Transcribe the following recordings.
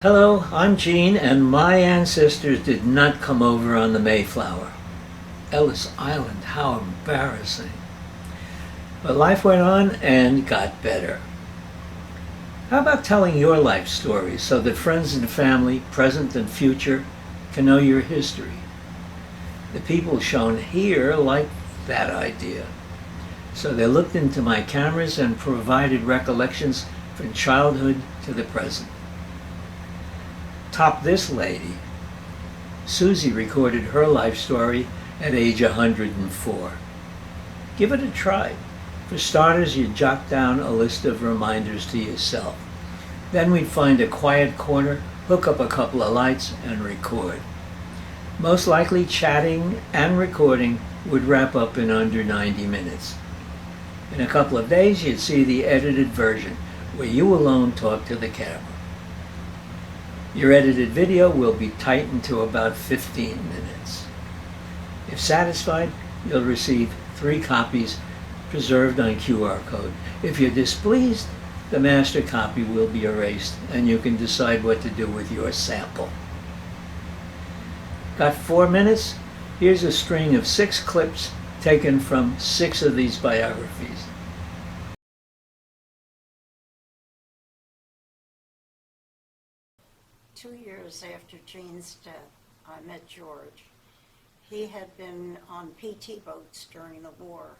Hello, I'm Gene, and my ancestors did not come over on the Mayflower. Ellis Island, how embarrassing. But life went on and got better. How about telling your life story so that friends and family, present and future, can know your history? The people shown here liked that idea. So they looked into my cameras and provided recollections from childhood to the present. Top this lady. Susie recorded her life story at age 104. Give it a try. For starters, you'd jot down a list of reminders to yourself. Then we'd find a quiet corner, hook up a couple of lights, and record. Most likely, chatting and recording would wrap up in under 90 minutes. In a couple of days, you'd see the edited version, where you alone talk to the camera. Your edited video will be tightened to about 15 minutes. If satisfied, you'll receive 3 copies preserved on QR code. If you're displeased, the master copy will be erased and you can decide what to do with your sample. Got 4 minutes? Here's a string of 6 clips taken from 6 of these biographies. Two years after Gene's death, I met George. He had been on PT boats during the war,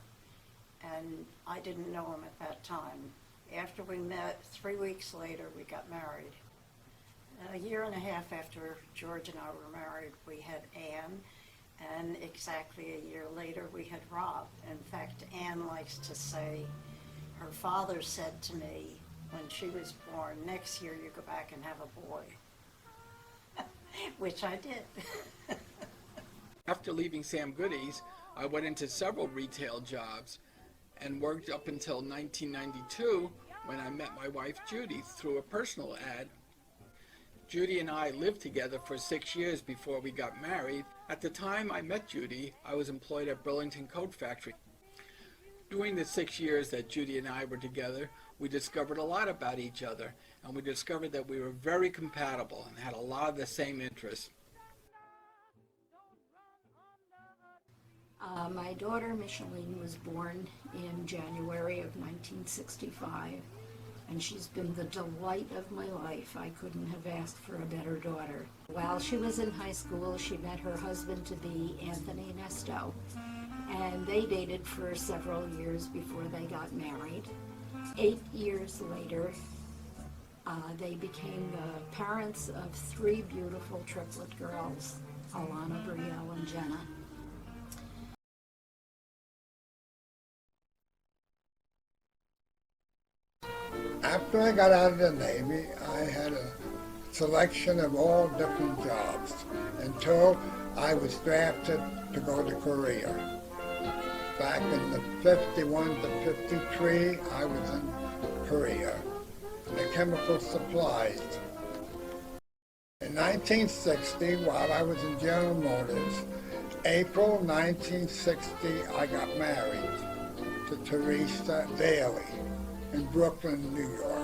and I didn't know him at that time. After we met, 3 weeks later, we got married. A year and a half after George and I were married, we had Anne, and exactly a year later, we had Rob. In fact, Anne likes to say, her father said to me when she was born, next year you go back and have a boy. Which I did. After leaving Sam Goody's, I went into several retail jobs and worked up until 1992 when I met my wife Judy through a personal ad. Judy and I lived together for 6 years before we got married. At the time I met Judy, I was employed at Burlington Coat Factory. During the 6 years that Judy and I were together, we discovered a lot about each other, and we discovered that we were very compatible and had a lot of the same interests. My daughter Micheline was born in January of 1965, and she's been the delight of my life. I couldn't have asked for a better daughter. While she was in high school, she met her husband-to-be, Anthony Nesto, and they dated for several years before they got married. 8 years later, they became the parents of 3 beautiful triplet girls, Alana, Brielle, and Jenna. After I got out of the Navy, I had a selection of all different jobs until I was drafted to go to Korea. Back in the 51 to 53, I was in Korea, in the chemical supplies. In 1960, while I was in General Motors, April 1960, I got married to Teresa Daly in Brooklyn, New York.